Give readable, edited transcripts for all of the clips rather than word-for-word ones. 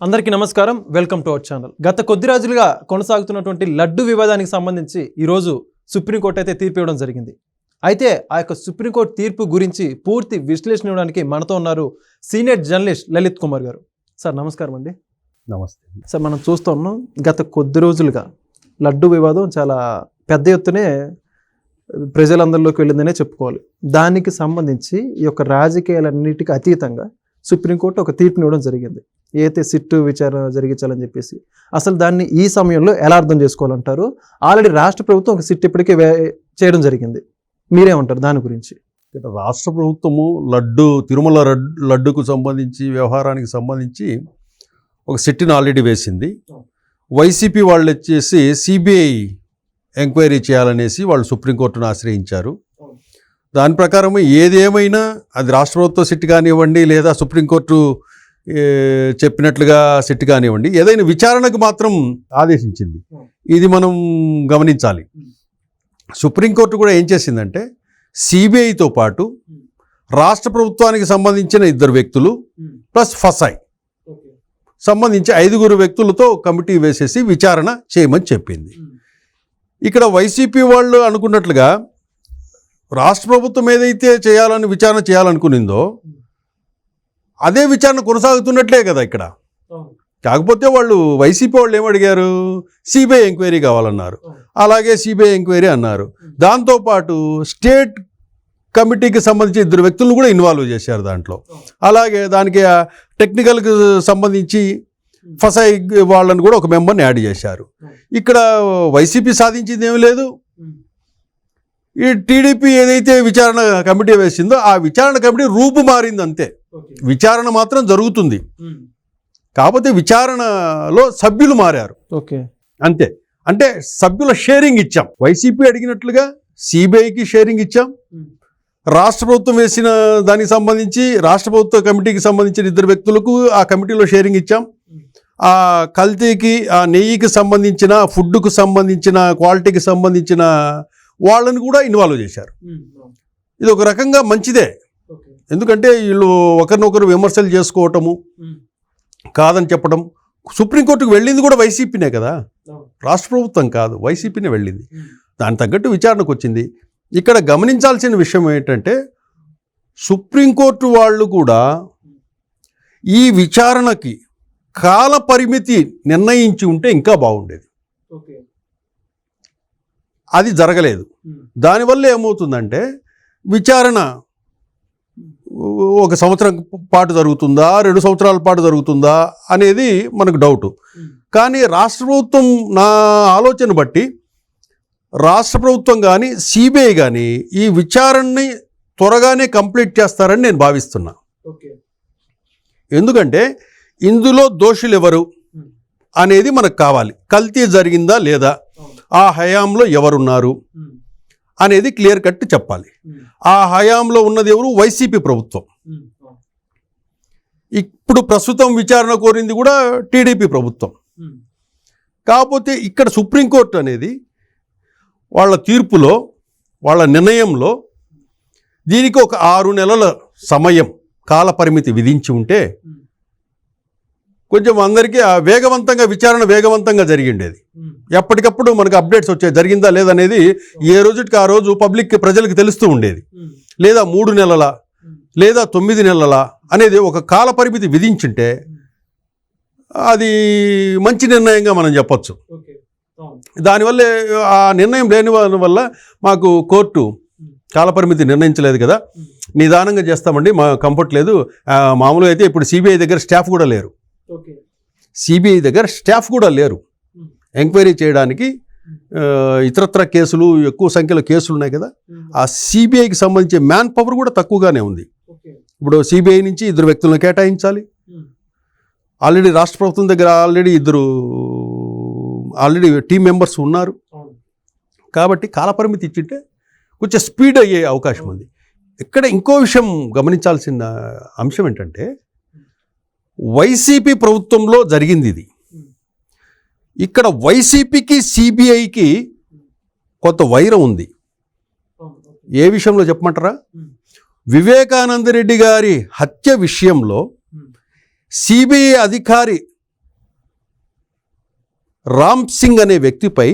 అందరికీ నమస్కారం. Welcome to our channel. గత కొద్ది రోజులుగా కొనసాగుతున్నటువంటి లడ్డు వివాదానికి సంబంధించి ఈరోజు సుప్రీంకోర్టు అయితే తీర్పు ఇవ్వడం జరిగింది. అయితే ఆ యొక్క సుప్రీంకోర్టు తీర్పు గురించి పూర్తి విశ్లేషణ ఇవ్వడానికి మనతో ఉన్నారు సీనియర్ జర్నలిస్ట్ లలిత్ కుమార్ గారు. సార్ నమస్కారం అండి. నమస్తే సార్, మనం చూస్తూ ఉన్నాం గత కొద్ది రోజులుగా లడ్డు వివాదం చాలా పెద్ద ఎత్తునే ప్రజలందరిలోకి వెళ్ళిందనే చెప్పుకోవాలి. దానికి సంబంధించి ఈ యొక్క రాజకీయాలన్నిటికీ అతీతంగా సుప్రీంకోర్టు ఒక తీర్పునివ్వడం జరిగింది. ఏదైతే సిట్టు విచారణ జరిగించాలని చెప్పేసి అసలు దాన్ని ఈ సమయంలో ఎలా అర్థం చేసుకోవాలంటారు? ఆల్రెడీ రాష్ట్ర ప్రభుత్వం ఒక సిట్ ఇప్పటికే చేయడం జరిగింది. మీరేమంటారు దాని గురించి? రాష్ట్ర ప్రభుత్వము తిరుమల లడ్డుకు సంబంధించి వ్యవహారానికి సంబంధించి ఒక సిట్ని ఆల్రెడీ వేసింది. వైసీపీ వాళ్ళు వచ్చేసి సిబిఐ ఎంక్వైరీ చేయాలనేసి వాళ్ళు సుప్రీంకోర్టును ఆశ్రయించారు. దాని ప్రకారం ఏదేమైనా అది రాష్ట్ర ప్రభుత్వ సిట్ కానివ్వండి, లేదా సుప్రీంకోర్టు చెప్పినట్లుగా సిట్ కానివ్వండి, ఏదైనా విచారణకు మాత్రం ఆదేశించింది. ఇది మనం గమనించాలి. సుప్రీంకోర్టు కూడా ఏం చేసిందంటే సిబిఐతో పాటు రాష్ట్ర ప్రభుత్వానికి సంబంధించిన 2 వ్యక్తులు ప్లస్ ఫసాయి సంబంధించి 5 వ్యక్తులతో కమిటీ వేసేసి విచారణ చేయమని చెప్పింది. ఇక్కడ వైసీపీ వాళ్ళు అనుకున్నట్లుగా రాష్ట్ర ప్రభుత్వం ఏదైతే విచారణ చేయాలనుకునిందో అదే విచారణ కొనసాగుతున్నట్లే కదా ఇక్కడ. కాకపోతే వాళ్ళు వైసీపీ వాళ్ళు ఏమడిగారు? సిబిఐ ఎంక్వైరీ కావాలన్నారు. అలాగే సిబిఐ ఎంక్వైరీ అన్నారు. దాంతోపాటు స్టేట్ కమిటీకి సంబంధించి 2 వ్యక్తులను కూడా ఇన్వాల్వ్ చేశారు దాంట్లో. అలాగే దానికి టెక్నికల్కి సంబంధించి ఫసాయి వాళ్ళని కూడా ఒక మెంబర్ని యాడ్ చేశారు. ఇక్కడ వైసీపీ సాధించింది ఏమీ లేదు. ఈ టీడీపీ ఏదైతే విచారణ కమిటీ వేసిందో ఆ విచారణ కమిటీ రూపు మారింది అంతే. విచారణ మాత్రం జరుగుతుంది, కాకపోతే విచారణలో సభ్యులు మారారు అంతే. అంటే సభ్యుల షేరింగ్ ఇచ్చాం. వైసీపీ అడిగినట్లుగా సిబిఐకి షేరింగ్ ఇచ్చాం. రాష్ట్ర ప్రభుత్వం వేసిన దానికి సంబంధించి రాష్ట్ర ప్రభుత్వ కమిటీకి సంబంధించిన 2 వ్యక్తులకు ఆ కమిటీలో షేరింగ్ ఇచ్చాం. ఆ కల్తీకి, ఆ నెయ్యికి సంబంధించిన, ఫుడ్కు సంబంధించిన, క్వాలిటీకి సంబంధించిన వాళ్ళని కూడా ఇన్వాల్వ్ చేశారు. ఇది ఒక రకంగా మంచిదే. ఎందుకంటే వీళ్ళు ఒకరినొకరు విమర్శలు చేసుకోవటము, కాదని చెప్పడం. సుప్రీంకోర్టుకు వెళ్ళింది కూడా వైసీపీనే కదా, రాష్ట్ర ప్రభుత్వం కాదు, వైసీపీనే వెళ్ళింది. దాని తగ్గట్టు విచారణకు వచ్చింది. ఇక్కడ గమనించాల్సిన విషయం ఏంటంటే సుప్రీంకోర్టు వాళ్ళు కూడా ఈ విచారణకి కాల పరిమితి నిర్ణయించి ఉంటే ఇంకా బాగుండేది. అది జరగలేదు. దానివల్ల ఏమవుతుందంటే విచారణ 1 సంవత్సరం పాటు జరుగుతుందా, 2 సంవత్సరాల పాటు జరుగుతుందా అనేది మనకు డౌటు. కానీ రాష్ట్ర ప్రభుత్వం, నా ఆలోచన బట్టి రాష్ట్ర ప్రభుత్వం కానీ సిబిఐ కానీ ఈ విచారణని త్వరగానే కంప్లీట్ చేస్తారని నేను భావిస్తున్నా. ఎందుకంటే ఇందులో దోషులు ఎవరు అనేది మనకు కావాలి. కల్తీ జరిగిందా లేదా, ఆ హయాంలో ఎవరున్నారు అనేది క్లియర్ కట్ చెప్పాలి. ఆ హయాంలో ఉన్నది ఎవరు? వైసీపీ ప్రభుత్వం. ఇప్పుడు ప్రస్తుతం విచారణ కోరింది కూడా టీడీపీ ప్రభుత్వం. కాకపోతే ఇక్కడ సుప్రీంకోర్టు అనేది వాళ్ళ తీర్పులో, వాళ్ళ నిర్ణయంలో దీనికి ఒక 6 నెలల సమయం కాల పరిమితి విధించి ఉంటే కొంచెం అందరికీ వేగవంతంగా విచారణ వేగవంతంగా జరిగిండేది. ఎప్పటికప్పుడు మనకు అప్డేట్స్ వచ్చాయి, జరిగిందా లేదనేది ఏ రోజుకి ఆ రోజు ప్రజలకు తెలుస్తూ ఉండేది. లేదా 3 నెలల లేదా 9 నెలల అనేది ఒక కాల పరిమితి విధించుంటే అది మంచి నిర్ణయంగా మనం చెప్పచ్చు. దానివల్ల ఆ నిర్ణయం లేని వల్ల మాకు కోర్టు కాలపరిమితి నిర్ణయించలేదు కదా, నిదానంగా చేస్తామండి, మా కంఫర్ట్ లేదు. మామూలుగా అయితే ఇప్పుడు సిబిఐ దగ్గర స్టాఫ్ కూడా లేరు. సిబిఐ దగ్గర స్టాఫ్ కూడా లేరు ఎంక్వైరీ చేయడానికి. ఇతరత్ర కేసులు, ఎక్కువ సంఖ్యలో కేసులు ఉన్నాయి కదా, ఆ సిబిఐకి సంబంధించి మ్యాన్ పవర్ కూడా తక్కువగానే ఉంది. ఇప్పుడు సిబిఐ నుంచి 2 వ్యక్తులను కేటాయించాలి. ఆల్రెడీ రాష్ట్ర ప్రభుత్వం దగ్గర ఆల్రెడీ టీం మెంబర్స్ ఉన్నారు. కాబట్టి కాలపరిమితి ఇచ్చింటే కొంచెం స్పీడ్ అయ్యే అవకాశం ఉంది. ఇక్కడ ఇంకో విషయం గమనించాల్సిన అంశం ఏంటంటే వైసీపీ ప్రభుత్వంలో జరిగింది ఇది. ఇక్కడ వైసీపీకి సిబిఐకి కొంత వైరం ఉంది. ఏ విషయంలో చెప్పమంటారా? వివేకానంద రెడ్డి గారి హత్య విషయంలో సిబిఐ అధికారి రామ్ సింగ్ అనే వ్యక్తిపై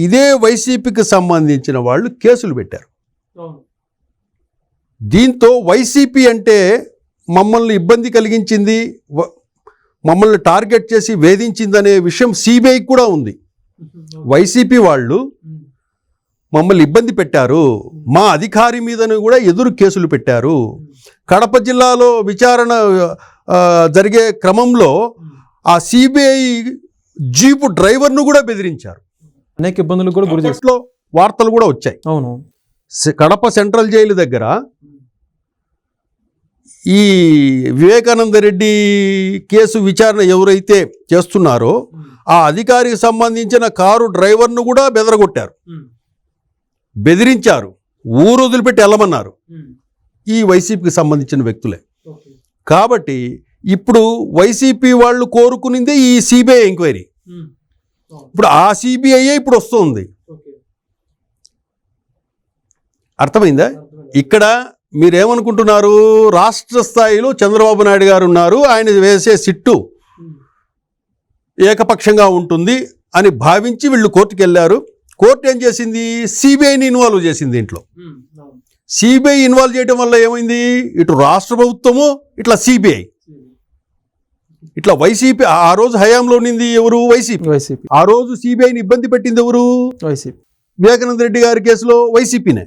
ఇదే వైసీపీకి సంబంధించిన వాళ్ళు కేసులు పెట్టారు. దీంతో వైసీపీ అంటే మమ్మల్ని ఇబ్బంది కలిగించింది, మమ్మల్ని టార్గెట్ చేసి వేధించిందనే విషయం సిబిఐకి కూడా ఉంది. వైసీపీ వాళ్ళు మమ్మల్ని ఇబ్బంది పెట్టారు, మా అధికారి మీదను కూడా ఎదురు కేసులు పెట్టారు. కడప జిల్లాలో విచారణ జరిగే క్రమంలో ఆ సిబిఐ జీపు డ్రైవర్ను కూడా బెదిరించారు. అనేక ఇబ్బందులు కూడా గురి చేస్తారు. వార్తలు కూడా వచ్చాయి. అవును, కడప సెంట్రల్ జైలు దగ్గర ఈ వివేకానంద రెడ్డి కేసు విచారణ ఎవరైతే చేస్తున్నారో ఆ అధికారికి సంబంధించిన కారు డ్రైవర్ను కూడా బెదరగొట్టారు, బెదిరించారు, ఊరు వదిలిపెట్టి వెళ్ళమన్నారు. ఈ వైసీపీకి సంబంధించిన వ్యక్తులే. కాబట్టి ఇప్పుడు వైసీపీ వాళ్ళు కోరుకునిందే ఈ సిబిఐ ఎంక్వైరీ. ఇప్పుడు ఆ సిబిఐ ఇప్పుడు వస్తుంది. అర్థమైందా? ఇక్కడ మీరేమనుకుంటున్నారు, రాష్ట్ర స్థాయిలో చంద్రబాబు నాయుడు గారు ఉన్నారు, ఆయన వేసే సిట్టు ఏకపక్షంగా ఉంటుంది అని భావించి వీళ్ళు కోర్టుకు వెళ్ళారు. కోర్టు ఏం చేసింది, సిబిఐని ఇన్వాల్వ్ చేసింది. దీంట్లో సిబిఐ ఇన్వాల్వ్ చేయడం వల్ల ఏమైంది, ఇటు రాష్ట్ర ప్రభుత్వము ఇట్లా సిబిఐ ఇట్లా వైసీపీ ఆ రోజు హయాంలో ఉన్నింది ఎవరు, వైసీపీ. ఆ రోజు సిబిఐని ఇబ్బంది పెట్టింది ఎవరు, వైసీపీ. వివేకానంద రెడ్డి గారి కేసులో వైసీపీనే.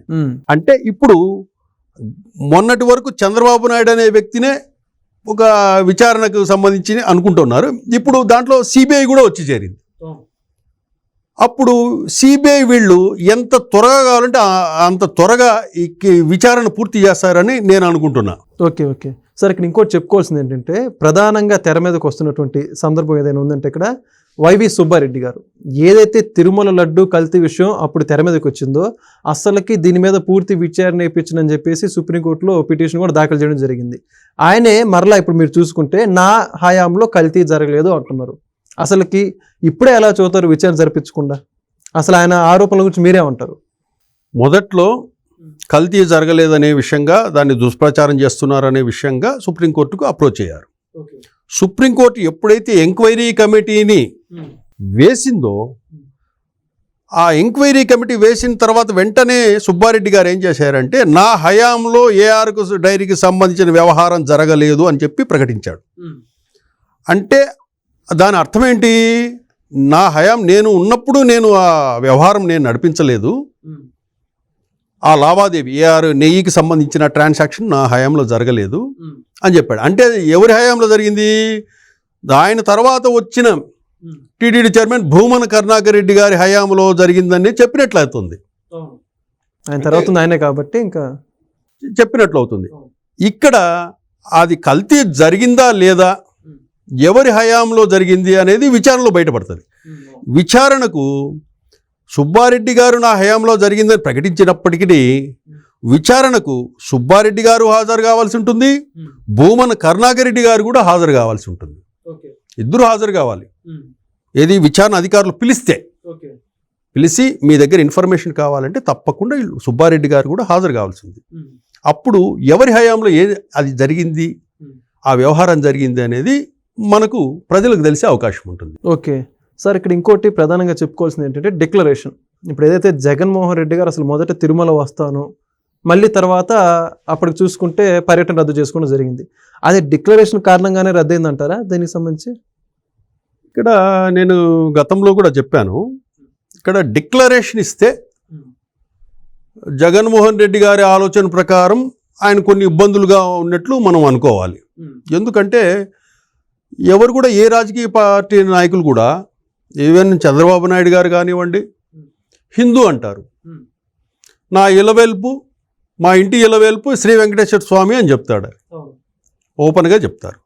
అంటే ఇప్పుడు మొన్నటి వరకు చంద్రబాబు నాయుడు అనే వ్యక్తినే ఒక విచారణకు సంబంధించి అనుకుంటున్నారు. ఇప్పుడు దాంట్లో సిబిఐ కూడా వచ్చి చేరింది. అప్పుడు సిబిఐ వీళ్ళు ఎంత త్వరగా కావాలంటే అంత త్వరగా ఈ విచారణ పూర్తి చేస్తారని నేను అనుకుంటున్నా. ఓకే ఓకే సార్, ఇక్కడ ఇంకోటి చెప్పుకోవాల్సింది ఏంటంటే, ప్రధానంగా తెర మీదకి వస్తున్నటువంటి సందర్భం ఏదైనా ఉందంటే, ఇక్కడ వైవి సుబ్బారెడ్డి గారు ఏదైతే తిరుమల లడ్డు కల్తీ విషయం అప్పుడు తెర మీదకి వచ్చిందో, అసలుకి దీని మీద పూర్తి విచారణ వేయించనని చెప్పేసి సుప్రీంకోర్టులో పిటిషన్ కూడా దాఖలు చేయడం జరిగింది. ఆయనే మరలా ఇప్పుడు మీరు చూసుకుంటే నా హయాంలో కల్తీ జరగలేదు అంటున్నారు. అసలుకి ఇప్పుడే ఎలా చూస్తారు విచారణ జరిపించకుండా? అసలు ఆయన ఆరోపణల గురించి మీరేమంటారు? మొదట్లో కల్తీ జరగలేదనే విషయంగా, దాన్ని దుష్ప్రచారం చేస్తున్నారనే విషయంగా సుప్రీంకోర్టుకు అప్రోచ్ అయ్యారు. సుప్రీంకోర్టు ఎప్పుడైతే ఎంక్వైరీ కమిటీని వేసిందో, ఆ ఎంక్వైరీ కమిటీ వేసిన తర్వాత వెంటనే సుబ్బారెడ్డి గారు ఏం చేశారంటే, నా హయాంలో ఏఆర్కు డైరీకి సంబంధించిన వ్యవహారం జరగలేదు అని చెప్పి ప్రకటించాడు. అంటే దాని అర్థం ఏంటి, నా హయాం నేను ఉన్నప్పుడు నేను ఆ వ్యవహారం నేను నడిపించలేదు, ఆ లావాదేవీ ఏఆర్ నెయ్యికి సంబంధించిన ట్రాన్సాక్షన్ నా హయాంలో జరగలేదు అని చెప్పాడు. అంటే ఎవరి హయాంలో జరిగింది, ఆయన తర్వాత వచ్చిన టీటీడీ చైర్మన్ భూమన కరుణాకర్ రెడ్డి గారి హయాంలో జరిగిందని చెప్పినట్లు అవుతుంది. ఆయన తర్వాత ఆయనే కాబట్టి ఇంకా చెప్పినట్లు అవుతుంది. ఇక్కడ అది కల్తీ జరిగిందా లేదా, ఎవరి హయాంలో జరిగింది అనేది విచారణలో బయటపడుతుంది. విచారణకు సుబ్బారెడ్డి గారు నా హయాంలో జరిగిందని ప్రకటించినప్పటికీ విచారణకు సుబ్బారెడ్డి గారు హాజరు కావాల్సి ఉంటుంది, భూమన కరుణాకర్ రెడ్డి గారు కూడా హాజరు కావాల్సి ఉంటుంది. ఇద్దరు హాజరు కావాలి. ఏది విచారణ అధికారులు పిలిచి మీ దగ్గర ఇన్ఫర్మేషన్ కావాలంటే తప్పకుండా సుబ్బారెడ్డి గారు కూడా హాజరు కావాల్సి ఉంది. అప్పుడు ఎవరి హయాంలో అది జరిగింది, ఆ వ్యవహారం జరిగింది అనేది మనకు ప్రజలకు తెలిసే అవకాశం ఉంటుంది. ఓకే సార్, ఇక్కడ ఇంకోటి ప్రధానంగా చెప్పుకోవాల్సింది ఏంటంటే డిక్లరేషన్. ఇప్పుడు ఏదైతే జగన్మోహన్ రెడ్డి గారు అసలు మొదట తిరుమల వస్తాను, మళ్ళీ తర్వాత అప్పటికి చూసుకుంటే పర్యటన రద్దు చేసుకోవడం జరిగింది. అదే డిక్లరేషన్ కారణంగానే రద్దయిందంటారా? దీనికి సంబంధించి ఇక్కడ నేను గతంలో కూడా చెప్పాను, ఇక్కడ డిక్లరేషన్ ఇస్తే జగన్మోహన్ రెడ్డి గారి ఆలోచన ప్రకారం ఆయన కొన్ని ఇబ్బందులుగా ఉన్నట్లు మనం అనుకోవాలి. ఎందుకంటే ఎవరు కూడా, ఏ రాజకీయ పార్టీ నాయకులు కూడా, ఈవెన్ చంద్రబాబు నాయుడు గారు కానివ్వండి, హిందూ అంటారు. నా ఇలవేల్పు, మా ఇంటి ఇలవేల్పు శ్రీ వెంకటేశ్వర స్వామి అని చెప్తాడు, ఓపెన్గా చెప్తారు.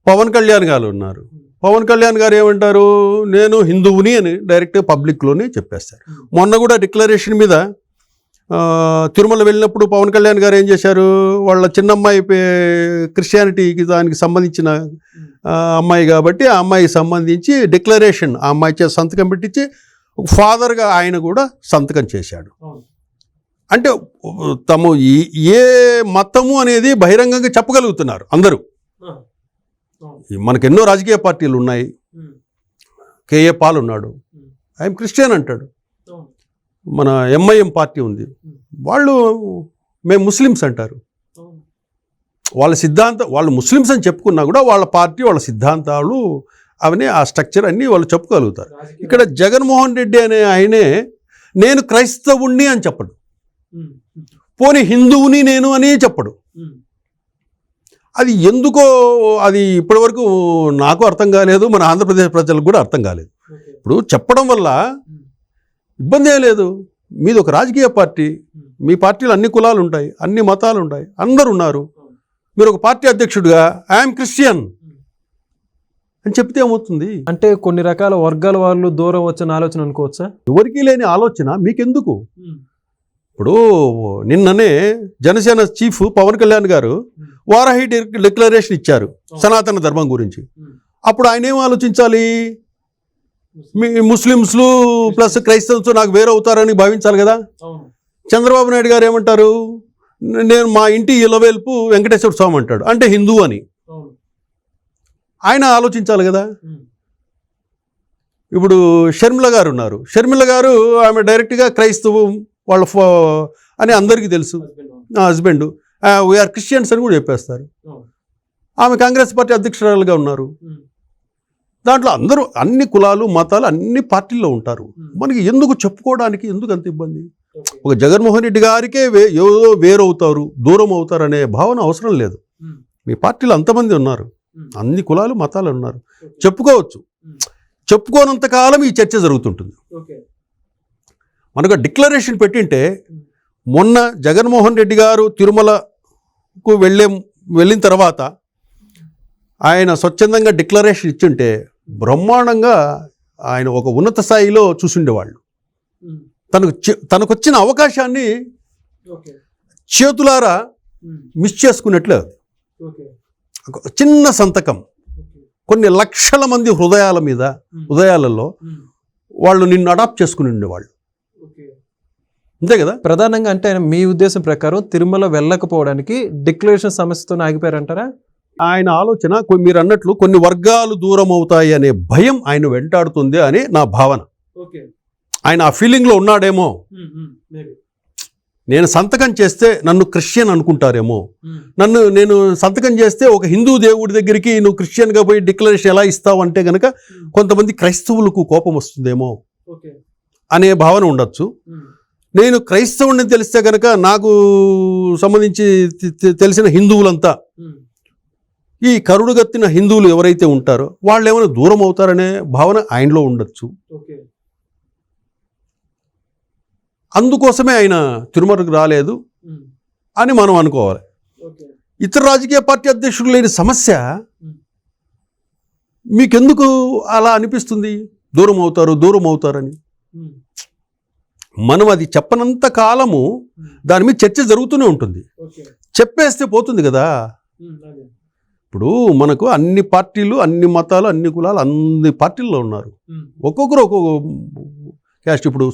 పవన్ కళ్యాణ్ గారు ఉన్నారు, పవన్ కళ్యాణ్ గారు ఏమంటారు, నేను హిందువుని అని డైరెక్ట్గా పబ్లిక్లోనే చెప్పేస్తారు. మొన్న కూడా డిక్లరేషన్ మీద తిరుమల వెళ్ళినప్పుడు పవన్ కళ్యాణ్ గారు ఏం చేశారు, వాళ్ళ చిన్నమ్మాయి క్రిస్టియానిటీకి దానికి సంబంధించిన అమ్మాయి కాబట్టి ఆ అమ్మాయికి సంబంధించి డిక్లరేషన్ ఆ అమ్మాయి చేసి సంతకం పెట్టించి ఫాదర్గా ఆయన కూడా సంతకం చేశాడు. అంటే తమ ఏ మతము అనేది బహిరంగంగా చెప్పగలుగుతున్నారు అందరూ. మనకు ఎన్నో రాజకీయ పార్టీలు ఉన్నాయి, కేఏ పాల్ ఉన్నాడు, ఐఎమ్ క్రిస్టియన్ అంటాడు. మన ఎంఐఎం పార్టీ ఉంది, వాళ్ళు మేము ముస్లిమ్స్ అంటారు. వాళ్ళ వాళ్ళు ముస్లిమ్స్ అని చెప్పుకున్నా కూడా వాళ్ళ పార్టీ వాళ్ళ సిద్ధాంతాలు అవన్నీ ఆ స్ట్రక్చర్ అన్నీ వాళ్ళు చెప్పుకోగలుగుతారు. ఇక్కడ జగన్మోహన్ రెడ్డి అనే ఆయనే నేను క్రైస్తవుణ్ణి అని చెప్పడు, పోనీ హిందువుని నేను అని చెప్పడు. అది ఎందుకో అది ఇప్పటివరకు నాకు అర్థం కాలేదు, మన ఆంధ్రప్రదేశ్ ప్రజలకు కూడా అర్థం కాలేదు. ఇప్పుడు చెప్పడం వల్ల ఇబ్బంది ఏం లేదు. మీది ఒక రాజకీయ పార్టీ, మీ పార్టీలో అన్ని కులాలు ఉంటాయి, అన్ని మతాలు ఉంటాయి, అందరు ఉన్నారు. మీరు ఒక పార్టీ అధ్యక్షుడిగా ఐఎమ్ క్రిస్టియన్ అని చెప్తే ఏమవుతుంది? అంటే కొన్ని రకాల వర్గాల వాళ్ళు దూరం వచ్చిన ఆలోచన అనుకోవచ్చా? ఎవరికీ లేని ఆలోచన మీకెందుకు? ఇప్పుడు నిన్ననే జనసేన చీఫ్ పవన్ కళ్యాణ్ గారు వారాహి డిక్లరేషన్ ఇచ్చారు సనాతన ధర్మం గురించి. అప్పుడు ఆయన ఏం ఆలోచించాలి? మీ ముస్లిమ్స్లు ప్లస్ క్రైస్తవులతో నాకు వేరే అవుతారని భావించాలి కదా. చంద్రబాబు నాయుడు గారు ఏమంటారు? నేను మా ఇంటి ఇలవేల్పు వెంకటేశ్వర స్వామి అంటాడు, అంటే హిందూ అని. ఆయన ఆలోచించాలి కదా. ఇప్పుడు షర్మిల గారు ఉన్నారు, షర్మిల గారు ఆమె డైరెక్ట్గా క్రైస్తవు వాళ్ళ అని అందరికీ తెలుసు, హస్బెండ్ వీఆర్ క్రిస్టియన్స్ అని కూడా చెప్పేస్తారు. ఆమె కాంగ్రెస్ పార్టీ అధ్యక్షురాలుగా ఉన్నారు. దాంట్లో అందరూ అన్ని కులాలు మతాలు అన్ని పార్టీల్లో ఉంటారు. మనకి ఎందుకు చెప్పుకోవడానికి ఎందుకు అంత ఇబ్బంది? ఒక జగన్మోహన్ రెడ్డి గారికే ఏదో వేరవుతారు, దూరం అవుతారు అనే భావన అవసరం లేదు. మీ పార్టీలో అంతమంది ఉన్నారు, అన్ని కులాలు మతాలు ఉన్నారు, చెప్పుకోవచ్చు. చెప్పుకోనంత కాలం ఈ చర్చ జరుగుతుంటుంది. మనకు డిక్లరేషన్ పెట్టింటే మొన్న జగన్మోహన్ రెడ్డి గారు తిరుమలకు వెళ్ళిన తర్వాత ఆయన స్వచ్ఛందంగా డిక్లరేషన్ ఇచ్చుంటే బ్రహ్మాండంగా ఆయన ఒక ఉన్నత స్థాయిలో చూసుండేవాళ్ళు. తనకు వచ్చిన అవకాశాన్ని చేతులారా మిస్ చేసుకున్నట్లే. చిన్న సంతకం కొన్ని లక్షల మంది హృదయాలలో వాళ్ళు నిన్ను అడాప్ట్ చేసుకుని ఉండేవాళ్ళు, అంతే కదా. ప్రధానంగా అంటే ఆయన మీ ఉద్దేశం ప్రకారం తిరుమల వెళ్ళకపోవడానికి డిక్లరేషన్ సమస్యతో ఆగిపోయారంటారా? ఆయన ఆలోచన మీరు అన్నట్లు కొన్ని వర్గాలు దూరం అవుతాయి అనే భయం ఆయన వెంటాడుతుంది అని నా భావన. ఆయన ఆ ఫీలింగ్లో ఉన్నాడేమో. నేను సంతకం చేస్తే నన్ను క్రిస్టియన్ అనుకుంటారేమో, నేను సంతకం చేస్తే ఒక హిందూ దేవుడి దగ్గరికి నువ్వు క్రిస్టియన్గా పోయి డిక్లరేషన్ ఎలా ఇస్తావు అంటే కనుక కొంతమంది క్రైస్తవులకు కోపం వస్తుందేమో అనే భావన ఉండొచ్చు. నేను క్రైస్తవుడిని తెలిస్తే కనుక నాకు సంబంధించి తెలిసిన హిందువులంతా ఈ కరుడుగత్తిన హిందువులు ఎవరైతే ఉంటారో వాళ్ళు ఏమైనా దూరం అవుతారనే భావన ఆయనలో ఉండొచ్చు. అందుకోసమే ఆయన తిరుమలకు రాలేదు అని మనం అనుకోవాలి. ఇతర రాజకీయ పార్టీ అధ్యక్షులు లేని సమస్య మీకెందుకు అలా అనిపిస్తుంది? దూరం అవుతారని మనం అది చెప్పనంత కాలము దాని మీద చర్చ జరుగుతూనే ఉంటుంది. చెప్పేస్తే పోతుంది కదా. ఇప్పుడు మనకు అన్ని పార్టీలు, అన్ని మతాలు, అన్ని కులాలు, అన్ని పార్టీల్లో ఉన్నారు. ఒక్కొక్కరు ఒక్కొక్క క్యాస్ట్. ఇప్పుడు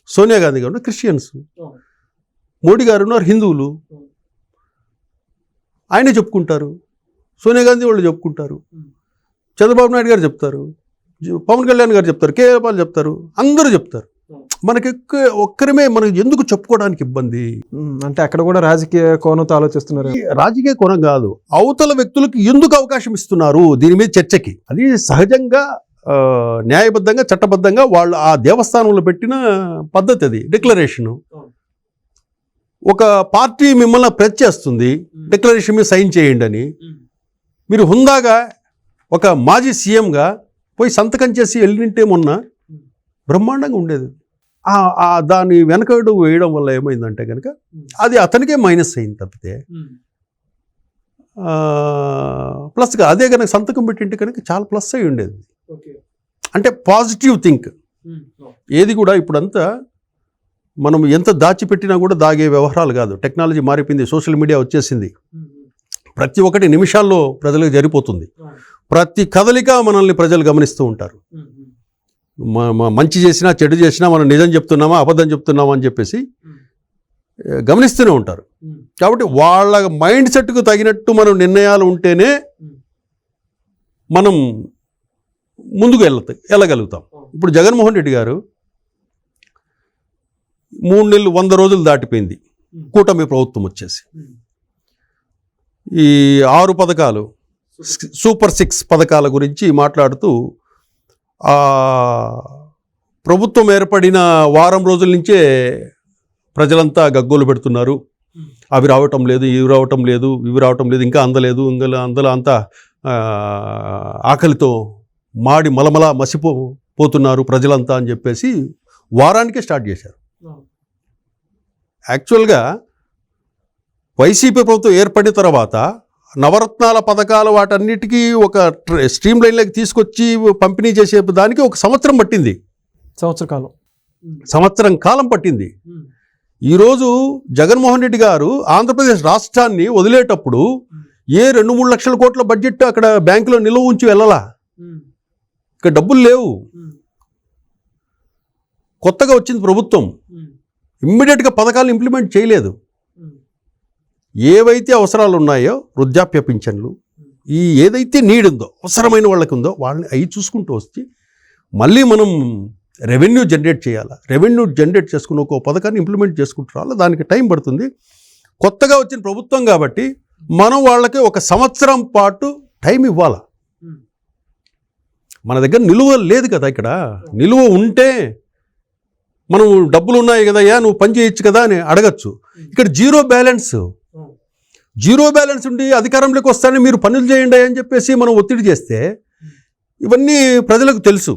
సోనియా గాంధీ గారు క్రిస్టియన్స్, మోడీ గారు ఉన్నారు హిందువులు, ఆయనే చెప్పుకుంటారు. సోనియా గాంధీ వాళ్ళు చెప్పుకుంటారు, చంద్రబాబు నాయుడు గారు చెప్తారు, పవన్ కళ్యాణ్ గారు చెప్తారు, కేఏ పాల్ చెప్తారు, అందరూ చెప్తారు. మనకి ఒక్కరిమే మనకి ఎందుకు చెప్పుకోవడానికి ఇబ్బంది? అంటే అక్కడ కూడా రాజకీయ కోణంతో ఆలోచిస్తున్నారు. రాజకీయ కోణం కాదు, అవతల వ్యక్తులకు ఎందుకు అవకాశం ఇస్తున్నారు దీని మీద చర్చకి. అది సహజంగా న్యాయబద్ధంగా చట్టబద్ధంగా వాళ్ళు ఆ దేవస్థానంలో పెట్టిన పద్ధతి. అది డిక్లరేషను. ఒక పార్టీ మిమ్మల్ని ప్రెస్ చేస్తుంది డిక్లరేషన్ మీద సైన్ చేయండి అని. మీరు హుందాగా ఒక మాజీ సీఎంగా పోయి సంతకం చేసి వెళ్ళింటే మొన్న బ్రహ్మాండంగా ఉండేది. దాన్ని వెనకడు వేయడం వల్ల ఏమైందంటే కనుక అది అతనికే మైనస్ అయింది తప్పితే, ప్లస్గా అదే కనుక సంతకం పెట్టింటే కనుక చాలా ప్లస్ అయి ఉండేది. అంటే పాజిటివ్ థింక్. ఏది కూడా ఇప్పుడంతా మనం ఎంత దాచిపెట్టినా కూడా దాగే వ్యవహారాలు కాదు. టెక్నాలజీ మారిపోయింది, సోషల్ మీడియా వచ్చేసింది, ప్రతి ఒక్కటి నిమిషాల్లో ప్రజలకు జరిగిపోతుంది. ప్రతి కదలిక మనల్ని ప్రజలు గమనిస్తూ ఉంటారు. మంచి చేసినా చెడు చేసినా మనం నిజం చెప్తున్నామా అబద్ధం చెప్తున్నామా అని చెప్పేసి గమనిస్తూనే ఉంటారు. కాబట్టి వాళ్ళ మైండ్ సెట్కు తగినట్టు మనం నిర్ణయాలు ఉంటేనే మనం ముందుకు వెళ్ళగలుగుతాం. ఇప్పుడు జగన్మోహన్ రెడ్డి గారు 3 నెలలు 100 రోజులు దాటిపోయింది కూటమి ప్రభుత్వం వచ్చేసి. ఈ 6 పథకాలు సూపర్ 6 పథకాల గురించి మాట్లాడుతూ ప్రభుత్వం ఏర్పడిన వారం రోజుల నుంచే ప్రజలంతా గగ్గోలు పెడుతున్నారు. అవి రావటం లేదు, ఇవి రావటం లేదు, ఇవి రావటం లేదు, ఇంకా అందలేదు, అందులో అంతా ఆకలితో మాడి మలమల మసిపోతున్నారు ప్రజలంతా అని చెప్పేసి వారానికే స్టార్ట్ చేశారు. యాక్చువల్గా వైసీపీ ప్రభుత్వం ఏర్పడిన తర్వాత నవరత్నాల పథకాలు వాటన్నిటికీ ఒక స్ట్రీమ్ లైన్లోకి తీసుకొచ్చి పంపిణీ చేసే దానికి 1 సంవత్సరం పట్టింది. సంవత్సరం కాలం పట్టింది. ఈరోజు జగన్మోహన్ రెడ్డి గారు ఆంధ్రప్రదేశ్ రాష్ట్రాన్ని వదిలేటప్పుడు 2-3 లక్షల కోట్ల బడ్జెట్ అక్కడ బ్యాంకులో నిల్వ ఉంచి వెళ్ళాలా. ఇక్కడ డబ్బులు లేవు. కొత్తగా వచ్చింది ప్రభుత్వం, ఇమ్మీడియట్గా పథకాలను ఇంప్లిమెంట్ చేయలేదు. ఏవైతే అవసరాలు ఉన్నాయో వృద్ధాప్య పింఛన్లు, ఈ ఏదైతే నీడ్ ఉందో అవసరమైన వాళ్ళకి ఉందో వాళ్ళని అవి చూసుకుంటూ వచ్చి మళ్ళీ మనం రెవెన్యూ జనరేట్ చేయాలి. రెవెన్యూ జనరేట్ చేసుకుని ఒక పథకాన్ని ఇంప్లిమెంట్ చేసుకుంటూ రావాలి. దానికి టైం పడుతుంది. కొత్తగా వచ్చిన ప్రభుత్వం కాబట్టి మనం వాళ్ళకి 1 సంవత్సరం పాటు టైం ఇవ్వాలి. మన దగ్గర నిలువ లేదు కదా. ఇక్కడ నిలువ ఉంటే మనం డబ్బులు ఉన్నాయి కదయ్యా నువ్వు పని చేయొచ్చు కదా అని అడగచ్చు. ఇక్కడ జీరో బ్యాలెన్స్ ఉండి అధికారంలోకి వస్తానే మీరు పనులు చేయండి అని చెప్పేసి మనం ఒత్తిడి చేస్తే ఇవన్నీ ప్రజలకు తెలుసు.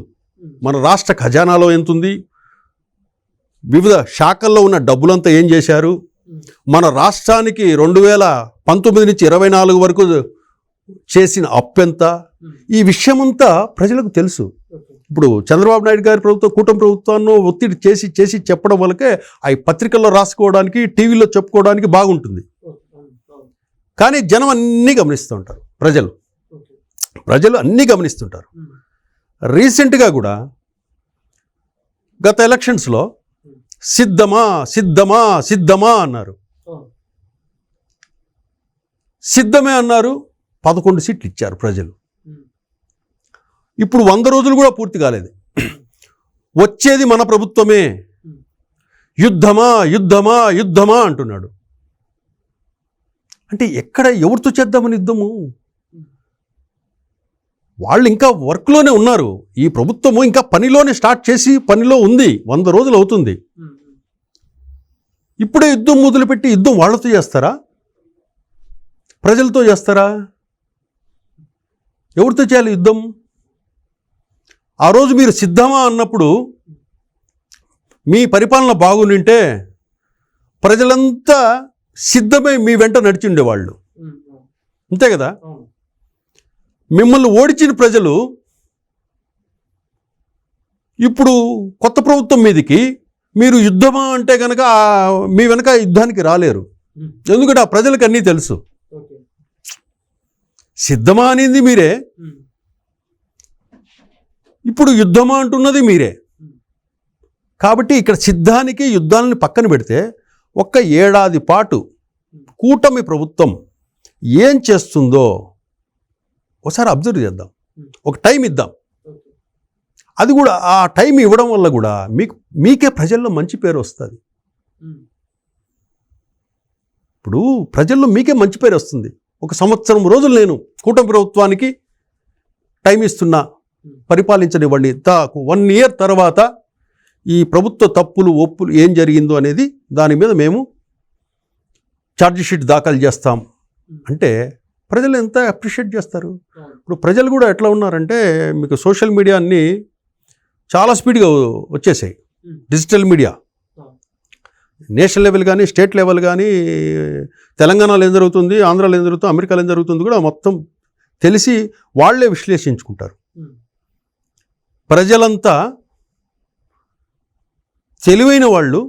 మన రాష్ట్ర ఖజానాలో ఎంత ఉంది, వివిధ శాఖల్లో ఉన్న డబ్బులంతా ఏం చేశారు, మన రాష్ట్రానికి 2019 నుంచి 24 వరకు చేసిన అప్పెంత, ఈ విషయమంతా ప్రజలకు తెలుసు. ఇప్పుడు చంద్రబాబు నాయుడు గారి ప్రభుత్వం కూటమి ప్రభుత్వాన్ని ఒత్తిడి చేసి చెప్పడం వల్లకే అవి పత్రికల్లో రాసుకోవడానికి టీవీలో చెప్పుకోవడానికి బాగుంటుంది. కానీ జనం అన్నీ గమనిస్తూ ఉంటారు. ప్రజలు అన్నీ గమనిస్తుంటారు. రీసెంట్గా కూడా గత ఎలక్షన్స్లో సిద్ధమా అన్నారు. సిద్ధమే అన్నారు. 11 సీట్లు ఇచ్చారు ప్రజలు. ఇప్పుడు 100 రోజులు కూడా పూర్తి కాలేదు. వచ్చేది మన ప్రభుత్వమే, యుద్ధమా అంటున్నాడు. అంటే ఎక్కడ ఎవరితో చేద్దామని యుద్ధము? వాళ్ళు ఇంకా వర్క్లోనే ఉన్నారు. ఈ ప్రభుత్వము ఇంకా పనిలోనే స్టార్ట్ చేసి పనిలో ఉంది. 100 రోజులు అవుతుంది. ఇప్పుడే యుద్ధం మొదలుపెట్టి యుద్ధం వాళ్ళతో చేస్తారా, ప్రజలతో చేస్తారా? ఎవరితో చేయాలి యుద్ధం? ఆ రోజు మీరు సిద్ధమా అన్నప్పుడు మీ పరిపాలన బాగుంటే ప్రజలంతా సిద్ధమై మీ వెంట నడిచిండేవాళ్ళు. అంతే కదా. మిమ్మల్ని ఓడించిన ప్రజలు ఇప్పుడు కొత్త ప్రభుత్వం మీదకి మీరు యుద్ధమా అంటే కనుక మీ వెనక యుద్ధానికి రాలేరు. ఎందుకంటే ఆ ప్రజలకు అన్నీ తెలుసు. సిద్ధమా అనేది మీరే, ఇప్పుడు యుద్ధమా అంటున్నది మీరే. కాబట్టి ఇక్కడ సిద్ధానికి యుద్ధాలని పక్కన పెడితే 1 ఏడాది పాటు కూటమి ప్రభుత్వం ఏం చేస్తుందో ఒకసారి అబ్జర్వ్ చేద్దాం. ఒక టైం ఇద్దాం. అది కూడా ఆ టైం ఇవ్వడం వల్ల కూడా మీకే ప్రజల్లో మంచి పేరు వస్తుంది. ఇప్పుడు ప్రజల్లో మీకే మంచి పేరు వస్తుంది. 1 సంవత్సరం రోజులు నేను కూటమి ప్రభుత్వానికి టైం ఇస్తున్నా, పరిపాలించనివ్వండి. 1 ఇయర్ తర్వాత ఈ ప్రభుత్వ తప్పులు ఒప్పులు ఏం జరిగిందో అనేది దాని మీద మేము ఛార్జ్ షీట్ దాఖలు చేస్తాం అంటే ప్రజలు ఎంత అప్రిషియేట్ చేస్తారు. ఇప్పుడు ప్రజలు కూడా ఎట్లా ఉన్నారంటే మీకు సోషల్ మీడియా అన్నీ చాలా స్పీడ్గా వచ్చేసాయి. డిజిటల్ మీడియా నేషనల్ లెవెల్ కానీ స్టేట్ లెవెల్ కానీ తెలంగాణలో ఏం జరుగుతుంది, ఆంధ్రాలో ఏం జరుగుతుంది, అమెరికాలో ఏం జరుగుతుంది కూడా మొత్తం తెలిసి వాళ్ళే విశ్లేషించుకుంటారు. ప్రజలంతా తెలివైన వాళ్ళు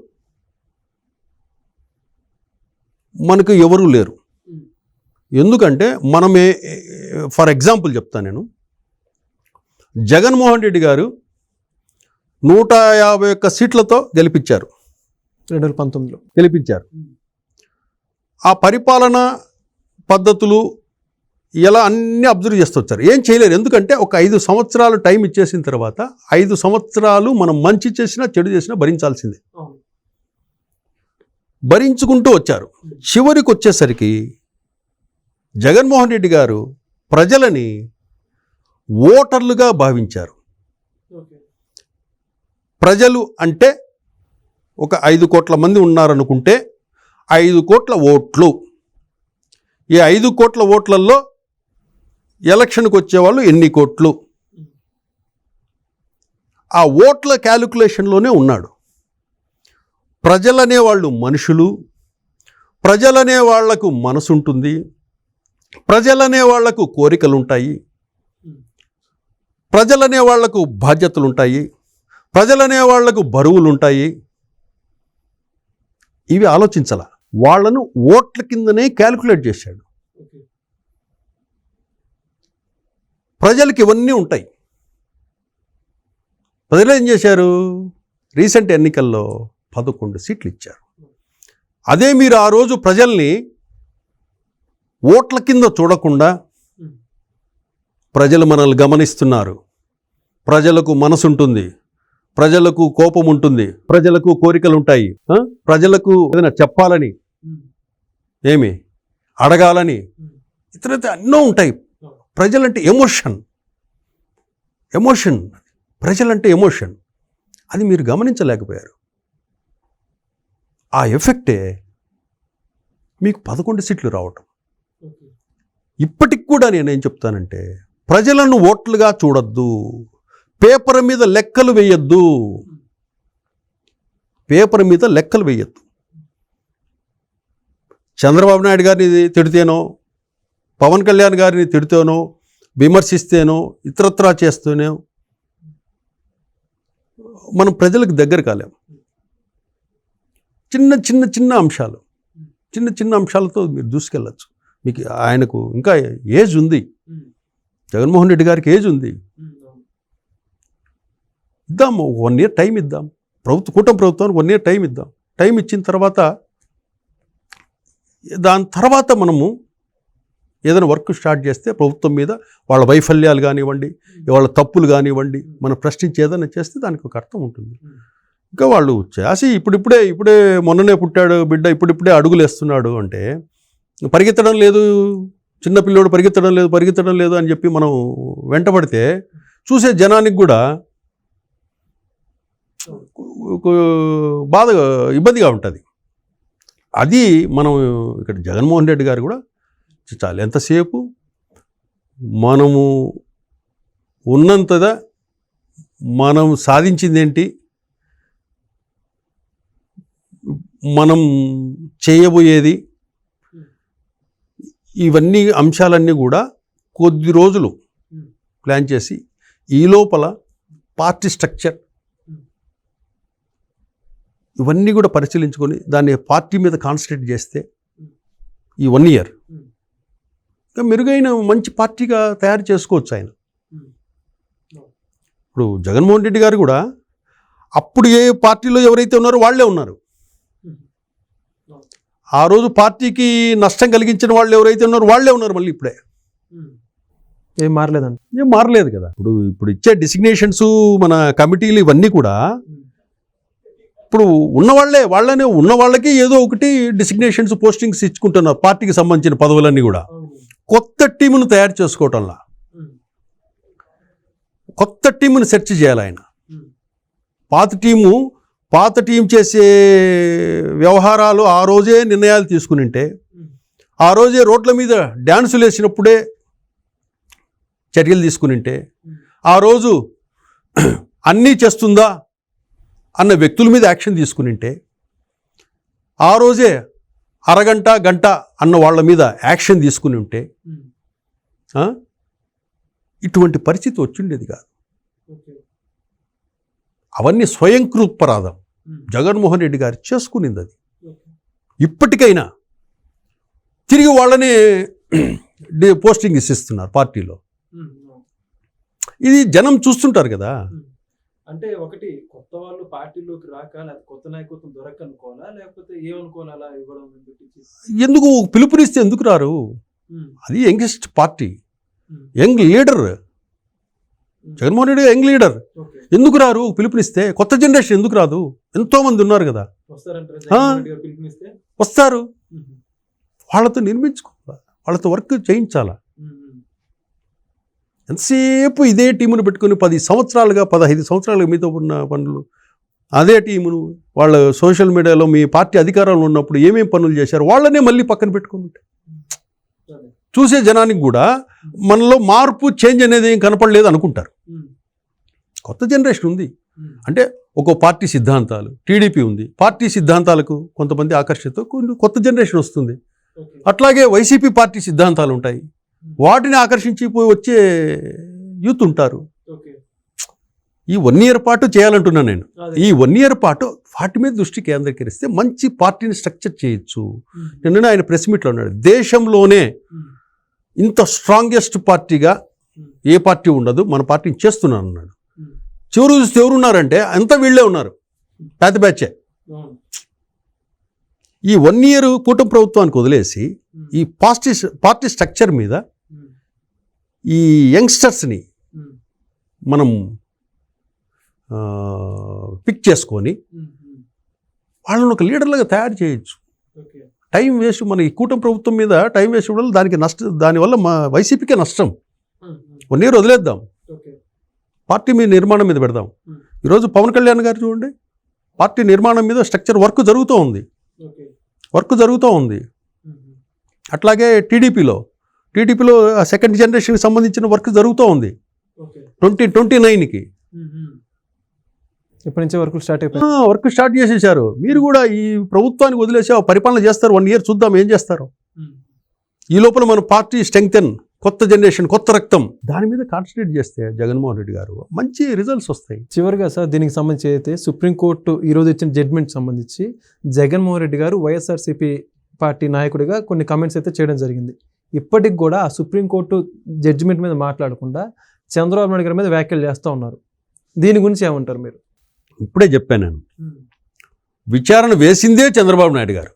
మనకు ఎవరూ లేరు. ఎందుకంటే మనమే ఫర్ ఎగ్జాంపుల్ చెప్తాను నేను. జగన్మోహన్ రెడ్డి గారు 151 సీట్లతో గెలిపించారు. 2019లో గెలిపించారు. ఆ పరిపాలన పద్ధతులు ఇలా అన్నీ అబ్జర్వ్ చేస్తూ వచ్చారు. ఏం చేయలేరు, ఎందుకంటే ఒక 5 సంవత్సరాలు టైం ఇచ్చేసిన తర్వాత 5 సంవత్సరాలు మనం మంచి చేసినా చెడు చేసినా భరించాల్సిందే. భరించుకుంటూ వచ్చారు. చివరికి వచ్చేసరికి జగన్మోహన్ రెడ్డి గారు ప్రజలని ఓటర్లుగా భావించారు. ప్రజలు అంటే ఒక 5 కోట్ల మంది ఉన్నారనుకుంటే 5 కోట్ల ఓట్లు. ఈ 5 కోట్ల ఓట్లలో ఎలక్షన్కి వచ్చేవాళ్ళు ఎన్ని కోట్లు, ఆ ఓట్ల క్యాలిక్యులేషన్లోనే ఉన్నాడు. ప్రజలనే వాళ్ళు మనుషులు, ప్రజలనే వాళ్లకు మనసు ఉంటుంది, ప్రజలనే వాళ్లకు కోరికలు ఉంటాయి, ప్రజలనే వాళ్లకు బాధ్యతలు ఉంటాయి, ప్రజలనే వాళ్లకు బరువులు ఉంటాయి. ఇవి ఆలోచించాల. వాళ్ళను ఓట్ల కిందనే క్యాలిక్యులేట్ చేశాడు. ప్రజలకి ఇవన్నీ ఉంటాయి. ప్రజలు ఏం చేశారు, రీసెంట్ ఎన్నికల్లో 11 సీట్లు ఇచ్చారు. అదే మీరు ఆ రోజు ప్రజల్ని ఓట్ల కింద చూడకుండా ప్రజలు మనల్ని గమనిస్తున్నారు, ప్రజలకు మనసు ఉంటుంది, ప్రజలకు కోపం ఉంటుంది, ప్రజలకు కోరికలు ఉంటాయి, ప్రజలకు ఏదైనా చెప్పాలని, ఏమి అడగాలని, ఇతరైతే ఎన్నో ఉంటాయి. ప్రజలంటే ఎమోషన్, ప్రజలంటే ఎమోషన్. అది మీరు గమనించలేకపోయారు. ఆ ఎఫెక్టే మీకు 11 సీట్లు రావటం. ఇప్పటికి కూడా నేనేం చెప్తానంటే, ప్రజలను ఓట్లుగా చూడొద్దు, పేపర్ మీద లెక్కలు వేయొద్దు, పేపర్ మీద లెక్కలు వేయొద్దు. చంద్రబాబు నాయుడు గారిని తిడితేనో, పవన్ కళ్యాణ్ గారిని తిడితేనో, విమర్శిస్తేనో, ఇతరత్రా చేస్తూనో మనం ప్రజలకు దగ్గర కాలేము. చిన్న అంశాలతో మీరు దూసుకెళ్ళచ్చు. మీకు ఆయనకు ఇంకా ఏజ్ ఉంది, జగన్మోహన్ రెడ్డి గారికి ఏజ్ ఉంది. ఇద్దాం, 1 year టైం ఇద్దాం. కూటమి ప్రభుత్వానికి 1 year టైం ఇద్దాం. టైం ఇచ్చిన తర్వాత దాని తర్వాత మనము ఏదైనా వర్క్ స్టార్ట్ చేస్తే ప్రభుత్వం మీద వాళ్ళ వైఫల్యాలు కానివ్వండి, వాళ్ళ తప్పులు కానివ్వండి, మనం ప్రశ్నించి ఏదైనా చేస్తే దానికి ఒక అర్థం ఉంటుంది. ఇంకా వాళ్ళు చేసి ఇప్పుడే మొన్ననే పుట్టాడు బిడ్డ, ఇప్పుడిప్పుడే అడుగులు వేస్తున్నాడు అంటే, పరిగెత్తడం లేదు, చిన్నపిల్లోడు పరిగెత్తడం లేదు అని చెప్పి మనం వెంటబడితే చూసే జనానికి కూడా బాధగా, ఇబ్బందిగా ఉంటుంది. అది మనం ఇక్కడ జగన్మోహన్ రెడ్డి గారు కూడా చాలు, ఎంతసేపు మనము ఉన్నంతగా మనం సాధించింది ఏంటి, మనం చేయబోయేది, ఇవన్నీ అంశాలన్నీ కూడా కొద్ది రోజులు ప్లాన్ చేసి ఈ లోపల పార్టీ స్ట్రక్చర్ ఇవన్నీ కూడా పరిశీలించుకొని దాన్ని పార్టీ మీద కాన్సన్ట్రేట్ చేస్తే ఈ 1 year ఇంకా మెరుగైన మంచి పార్టీగా తయారు చేసుకోవచ్చు ఆయన. ఇప్పుడు జగన్మోహన్ రెడ్డి గారు కూడా అప్పుడు ఏ పార్టీలో ఎవరైతే ఉన్నారో వాళ్ళే ఉన్నారు. ఆ రోజు పార్టీకి నష్టం కలిగించిన వాళ్ళు ఎవరైతే ఉన్నారో వాళ్ళే ఉన్నారు. మళ్ళీ ఇప్పుడే ఏం మారలేదండి, ఏం మారలేదు కదా. ఇప్పుడు ఇచ్చే డిసిగ్నేషన్స్, మన కమిటీలు ఇవన్నీ కూడా ఇప్పుడు వాళ్ళనే ఉన్న వాళ్ళకి ఏదో ఒకటి డిసిగ్నేషన్స్, పోస్టింగ్స్ ఇచ్చుకుంటున్నారు. పార్టీకి సంబంధించిన పదవులన్నీ కూడా కొత్త టీమును తయారు చేసుకోవటంలా, కొత్త టీమును సెర్చ్ చేయాలి ఆయన. పాత టీం చేసే వ్యవహారాలు ఆ రోజే నిర్ణయాలు తీసుకునింటే, ఆ రోజే రోడ్ల మీద డ్యాన్సులు వేసినప్పుడే చర్యలు తీసుకునింటే, ఆ రోజు అన్నీ చేస్తుందా అన్న వ్యక్తుల మీద యాక్షన్ తీసుకునింటే, ఆ రోజే అరగంట గంట అన్న వాళ్ళ మీద యాక్షన్ తీసుకుని ఉంటే ఇటువంటి పరిస్థితి వచ్చిండేది కాదు. అవన్నీ స్వయంకృత్పరాధం జగన్మోహన్ రెడ్డి గారు చేసుకునింది. అది ఇప్పటికైనా తిరిగి వాళ్ళని పోస్టింగ్ ఇస్తున్నారు పార్టీలో. ఇది జనం చూస్తుంటారు కదా. అంటే ఒకటి కొత్త వాళ్ళు పార్టీలోకి రాక, లేకపోతే కొత్త నాయకత్వం దొరకనుకోవాలా, లేకపోతే ఏమనుకోవాలా అలా ఇవ్వడం? ఎందుకు పిలుపునిస్తే ఎందుకు రారు? అది youngest party, young leader. Jaganmohan Reddy young leader. ఎందుకు రారు పిలుపునిస్తే? కొత్త జనరేషన్ ఎందుకు రాదు? ఎంతోమంది ఉన్నారు కదా, వస్తారు. వాళ్ళతో నిర్మించుకోవాలి, వాళ్ళతో వర్క్ చేయించాలా. ఎంతసేపు ఇదే టీమును పెట్టుకుని 10 సంవత్సరాలుగా 15 సంవత్సరాలుగా మీతో ఉన్న పనులు, అదే టీమును వాళ్ళ సోషల్ మీడియాలో మీ పార్టీ అధికారంలో ఉన్నప్పుడు ఏమేమి పనులు చేశారు వాళ్ళనే మళ్ళీ పక్కన పెట్టుకుని చూసే జనానికి కూడా మనలో మార్పు చేంజ్ అనేది ఏం కనపడలేదు అనుకుంటారు. కొత్త జనరేషన్ ఉంది అంటే ఒక్కో పార్టీ సిద్ధాంతాలు, టీడీపీ ఉంది, పార్టీ సిద్ధాంతాలకు కొంతమంది ఆకర్షిత కొత్త జనరేషన్ వస్తుంది. అట్లాగే వైసీపీ పార్టీ సిద్ధాంతాలు ఉంటాయి, వాటిని ఆకర్షించిపోయి వచ్చే యూత్ ఉంటారు. ఈ 1 year పాటు చేయాలంటున్నాను నేను. ఈ 1 year పాటు వాటి మీద దృష్టి కేంద్రీకరిస్తే మంచి పార్టీని స్ట్రక్చర్ చేయొచ్చు. నిన్న ఆయన ప్రెస్ మీట్లో అన్నాడు, దేశంలోనే ఇంత స్ట్రాంగెస్ట్ పార్టీగా ఏ పార్టీ ఉండదు, మన పార్టీని చేస్తున్నాను అన్నాడు. చివరి చూస్తే ఎవరున్నారంటే అంతా వీళ్ళే ఉన్నారు, పెద్ద బ్యాచే. ఈ 1 year కూటమి ప్రభుత్వానికి వదిలేసి ఈ పార్టీ స్ట్రక్చర్ మీద ఈ యంగ్స్టర్స్ని మనం పిక్ చేసుకొని వాళ్ళని ఒక లీడర్లుగా తయారు చేయొచ్చు. టైం వేస్ట్, మన ఈ కూటమి ప్రభుత్వం మీద టైం వేస్ట్ వల్ల దానివల్ల మా వైసీపీకే నష్టం. 1 year వదిలేద్దాం, పార్టీ మీద నిర్మాణం మీద పెడదాం. ఈరోజు పవన్ కళ్యాణ్ గారు చూడండి, పార్టీ నిర్మాణం మీద స్ట్రక్చర్ వర్క్ జరుగుతూ ఉంది. అట్లాగే టీడీపీలో సెకండ్ జనరేషన్కి సంబంధించిన వర్క్ జరుగుతూ ఉంది. 2029కి ఇప్పటి నుంచి వర్క్ స్టార్ట్ చేసేసారు. మీరు కూడా ఈ ప్రభుత్వానికి వదిలేసి పరిపాలన చేస్తారు, 1 year చూద్దాం ఏం చేస్తారు. ఈ లోపల మన పార్టీ స్ట్రెంగ్తెన్, కొత్త జనరేషన్, కొత్త రక్తం, దాని మీద కాన్సన్ట్రేట్ చేస్తే జగన్మోహన్ రెడ్డి గారు మంచి రిజల్ట్స్ వస్తాయి. చివరిగా సార్, దీనికి సంబంధించి అయితే సుప్రీంకోర్టు ఈరోజు ఇచ్చిన జడ్జిమెంట్ సంబంధించి జగన్మోహన్ రెడ్డి గారు వైఎస్ఆర్సీపీ పార్టీ నాయకుడిగా కొన్ని కమెంట్స్ అయితే చేయడం జరిగింది. ఇప్పటికి కూడా ఆ సుప్రీంకోర్టు జడ్జిమెంట్ మీద మాట్లాడకుండా చంద్రబాబు నాయుడు గారి మీద వ్యాఖ్యలు చేస్తూ ఉన్నారు. దీని గురించి ఏమంటారు మీరు? ఇప్పుడే చెప్పాను నేను, విచారణ వేసిందే చంద్రబాబు నాయుడు గారు.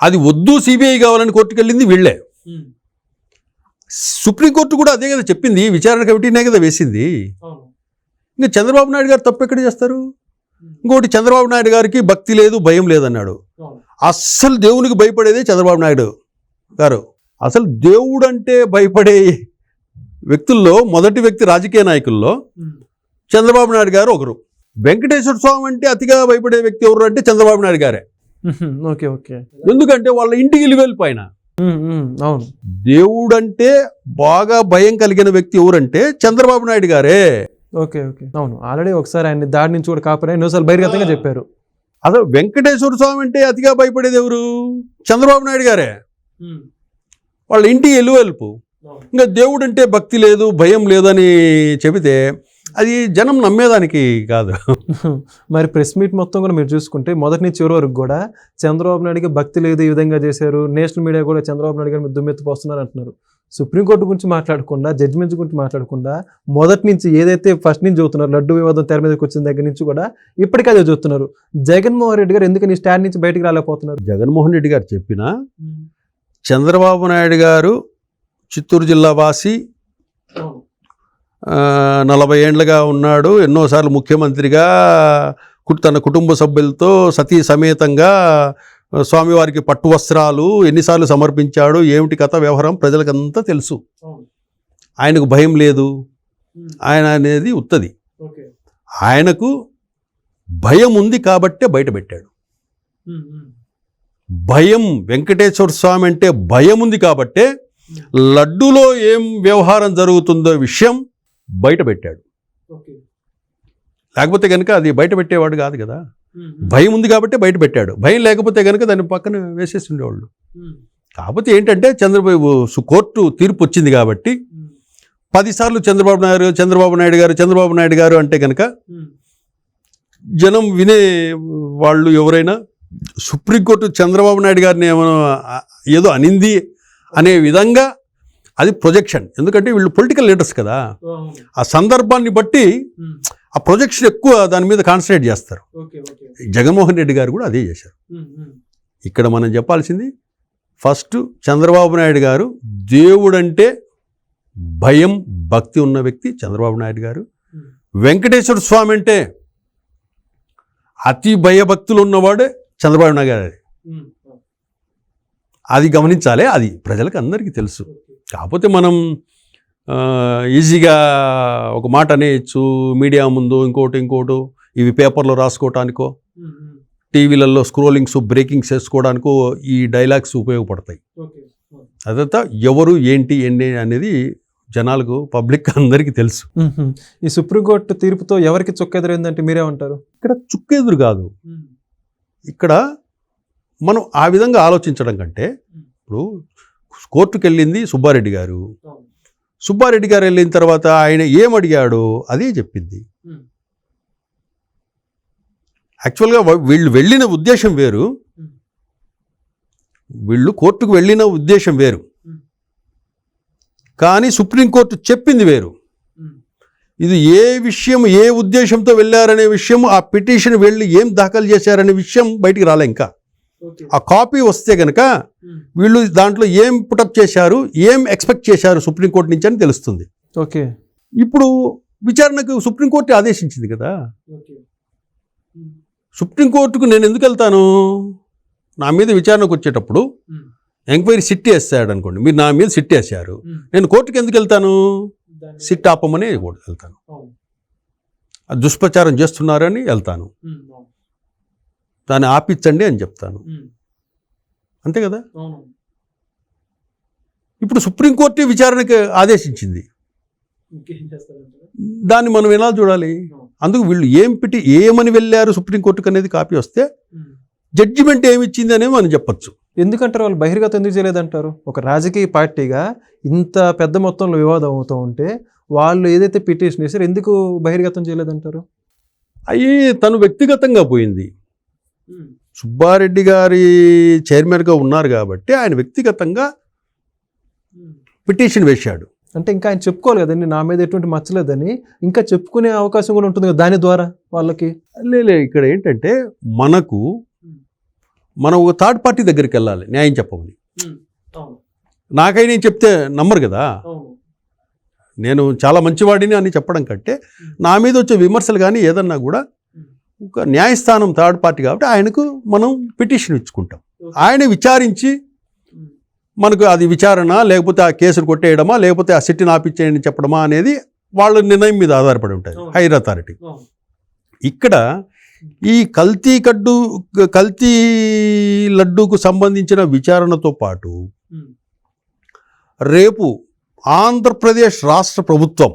అది వద్దు, సిబిఐ కావాలని కోర్టుకు వెళ్ళింది వీళ్ళే. సుప్రీంకోర్టు కూడా అదే కదా చెప్పింది, విచారణ కమిటీనే కదా వేసింది. ఇంకా చంద్రబాబు నాయుడు గారు తప్పు ఎక్కడ చేస్తారు? ఇంకోటి, చంద్రబాబు నాయుడు గారికి భక్తి లేదు, భయం లేదన్నాడు. అస్సలు దేవునికి భయపడేదే చంద్రబాబు నాయుడు గారు. అసలు దేవుడు అంటే భయపడే వ్యక్తుల్లో మొదటి వ్యక్తి రాజకీయ నాయకుల్లో చంద్రబాబు నాయుడు గారు ఒకరు. వెంకటేశ్వర స్వామి అంటే అతిగా భయపడే వ్యక్తి ఎవరు అంటే చంద్రబాబు నాయుడు గారే. ఎందుకంటే వాళ్ళ ఇంటికి వెళ్ళిపోయిన అవును, దేవుడు అంటే బాగా భయం కలిగిన వ్యక్తి ఎవరంటే చంద్రబాబు నాయుడు గారే. అవును, ఆల్రెడీ ఒకసారి ఆయన దాడి నుంచి కూడా కాపాడే ఎన్నోసార్లు బహిర్గతంగా చెప్పారు. అసలు వెంకటేశ్వర స్వామి అంటే అతిగా భయపడేది ఎవరు? చంద్రబాబు నాయుడు గారే. వాళ్ళ ఇంటికి వెళ్ళిపోయి ఇంకా దేవుడు అంటే భక్తి లేదు, భయం లేదని చెబితే అది జనం నమ్మేదానికి కాదు. మరి ప్రెస్ మీట్ మొత్తం కూడా మీరు చూసుకుంటే మొదటి నుంచి చివరి వరకు కూడా చంద్రబాబు నాయుడుకి భక్తి లేదు, ఈ విధంగా చేశారు. నేషనల్ మీడియా కూడా చంద్రబాబు నాయుడు గారు దుమ్మెత్తిపోస్తున్నారు అంటున్నారు. సుప్రీంకోర్టు గురించి మాట్లాడకుండా, జడ్జిమెంట్స్ గురించి మాట్లాడకుండా, మొదటి నుంచి ఏదైతే ఫస్ట్ నుంచి చదువుతున్నారు, లడ్డు వివాదం తెర మీదకి వచ్చిన దగ్గర నుంచి కూడా ఇప్పటికే అదే చదువుతున్నారు. జగన్మోహన్ రెడ్డి గారు ఎందుకని స్టాండ్ నుంచి బయటకు రాలేకపోతున్నారు? జగన్మోహన్ రెడ్డి గారు చెప్పినా చంద్రబాబు నాయుడు గారు చిత్తూరు జిల్లా వాసి, 40 ఏళ్లుగా ఉన్నాడు, ఎన్నోసార్లు ముఖ్యమంత్రిగా తన కుటుంబ సభ్యులతో సతీ సమేతంగా స్వామివారికి పట్టు వస్త్రాలు ఎన్నిసార్లు సమర్పించాడు, ఏమిటి కథ వ్యవహారం ప్రజలకంతా తెలుసు. ఆయనకు భయం లేదు, ఆయన అనేది ఉత్తది. ఆయనకు భయం ఉంది కాబట్టే బయట పెట్టాడు. భయం, వెంకటేశ్వర స్వామి అంటే భయం ఉంది కాబట్టే లడ్డూలో ఏం వ్యవహారం జరుగుతుందో విషయం బయట పెట్టాడు. లేకపోతే కనుక అది బయట పెట్టేవాడు కాదు కదా. భయం ఉంది కాబట్టి బయట పెట్టాడు. భయం లేకపోతే కనుక దాన్ని పక్కన వేసేసి ఉండేవాళ్ళు. కాకపోతే ఏంటంటే చంద్రబాబు కోర్టు తీర్పు వచ్చింది కాబట్టి 10 సార్లు చంద్రబాబు నాయుడు గారు అంటే కనుక జనం వినే వాళ్ళు ఎవరైనా సుప్రీంకోర్టు చంద్రబాబు నాయుడు గారిని ఏదో అనింది అనే విధంగా అది ప్రొజెక్షన్. ఎందుకంటే వీళ్ళు పొలిటికల్ లీడర్స్ కదా, ఆ సందర్భాన్ని బట్టి ఆ ప్రొజెక్షన్ ఎక్కువ దాని మీద కాన్సన్ట్రేట్ చేస్తారు. జగన్మోహన్ రెడ్డి గారు కూడా అదే చేశారు. ఇక్కడ మనం చెప్పాల్సింది ఫస్ట్ చంద్రబాబు నాయుడు గారు దేవుడంటే భయం భక్తి ఉన్న వ్యక్తి చంద్రబాబు నాయుడు గారు. వెంకటేశ్వర స్వామి అంటే అతి భయభక్తులు ఉన్నవాడే చంద్రబాబు నాయుడు గారు. అది గమనించాలి, అది ప్రజలకు అందరికీ తెలుసు. కాకపోతే మనం ఈజీగా ఒక మాట అనేయచ్చు మీడియా ముందు, ఇంకోటి ఇవి పేపర్లో రాసుకోవటానికో టీవీలలో స్క్రోలింగ్స్ బ్రేకింగ్స్ వేసుకోవడానికో ఈ డైలాగ్స్ ఉపయోగపడతాయి. అదంతా ఎవరు ఏంటి అనేది జనాలకు పబ్లిక్ అందరికీ తెలుసు. ఈ సుప్రీంకోర్టు తీర్పుతో ఎవరికి చుక్కెదురైందంటే మీరేమంటారు? ఇక్కడ చుక్కెదురు కాదు, ఇక్కడ మనం ఆ విధంగా ఆలోచించడం కంటే ఇప్పుడు కోర్టుకు వెళ్ళింది సుబ్బారెడ్డి గారు. సుబ్బారెడ్డి గారు వెళ్ళిన తర్వాత ఆయన ఏమడిగాడో అదే చెప్పింది. యాక్చువల్గా వీళ్ళు వెళ్ళిన ఉద్దేశం వేరు, వీళ్ళు కోర్టుకు వెళ్ళిన ఉద్దేశం వేరు, కానీ సుప్రీంకోర్టు చెప్పింది వేరు. ఇది ఏ విషయం ఏ ఉద్దేశంతో వెళ్ళారనే విషయం, ఆ పిటిషన్ వెళ్ళి ఏం దాఖలు చేశారనే విషయం బయటికి రాలే. ఇంకా ఆ కాపీ వస్తే కనుక వీళ్ళు దాంట్లో ఏం పుటప్ చేశారు, ఏం ఎక్స్పెక్ట్ చేశారు సుప్రీంకోర్టు నుంచి అని తెలుస్తుంది. ఓకే, ఇప్పుడు విచారణకు సుప్రీంకోర్టు ఆదేశించింది కదా. సుప్రీంకోర్టుకు నేను ఎందుకు వెళ్తాను? నా మీద విచారణకు వచ్చేటప్పుడు ఎంక్వైరీ సిట్ వేస్తాడు అనుకోండి, మీరు నా మీద సిట్ వేసారు, నేను కోర్టుకు ఎందుకు వెళ్తాను? సిట్ ఆపమని వెళ్తాను. దుష్ప్రచారం చేస్తున్నారని వెళ్తాను, దాన్ని ఆపించండి అని చెప్తాను, అంతే కదా. ఇప్పుడు సుప్రీంకోర్టు విచారణకు ఆదేశించింది, దాన్ని మనం ఎలా చూడాలి? అందుకు వీళ్ళు ఏమని వెళ్ళారు సుప్రీంకోర్టుకు అనేది కాపీ వస్తే జడ్జిమెంట్ ఏమిచ్చింది అనేది మనం చెప్పచ్చు. ఎందుకంటారు వాళ్ళు బహిర్గతం ఎందుకు చేయలేదంటారు? ఒక రాజకీయ పార్టీగా ఇంత పెద్ద మొత్తంలో వివాదం అవుతూ ఉంటే వాళ్ళు ఏదైతే పిటిషన్ వేసారో ఎందుకు బహిర్గతం చేయలేదంటారు? అయ్యి తను వ్యక్తిగతంగా పోయింది. సుబ్బారెడ్డి గారి చైర్మన్గా ఉన్నారు కాబట్టి ఆయన వ్యక్తిగతంగా పిటిషన్ వేశాడు. అంటే ఇంకా ఆయన చెప్పుకోవాలి కదండి, నా మీద ఎటువంటి మచ్చలేదని ఇంకా చెప్పుకునే అవకాశం కూడా ఉంటుంది కదా దాని ద్వారా వాళ్ళకి. ఇక్కడ ఏంటంటే మనం ఒక థర్డ్ పార్టీ దగ్గరికి వెళ్ళాలి న్యాయం చెప్పమని. నాకైనా నేను చెప్తే నమ్మరు కదా, నేను చాలా మంచివాడిని అని చెప్పడం కంటే నా మీద వచ్చే విమర్శలు కానీ ఏదన్నా కూడా ఒక న్యాయస్థానం థర్డ్ పార్టీ కాబట్టి ఆయనకు మనం పిటిషన్ ఇచ్చుకుంటాం. ఆయన విచారించి మనకు అది విచారణ లేకపోతే ఆ కేసును కొట్టేయడమా లేకపోతే ఆ సిట్టిని ఆపిచ్చేయని చెప్పడమా అనేది వాళ్ళ నిర్ణయం మీద ఆధారపడి ఉంటుంది, హైయర్ అథారిటీ. ఇక్కడ ఈ కల్తీ లడ్డూకు సంబంధించిన విచారణతో పాటు రేపు ఆంధ్రప్రదేశ్ రాష్ట్ర ప్రభుత్వం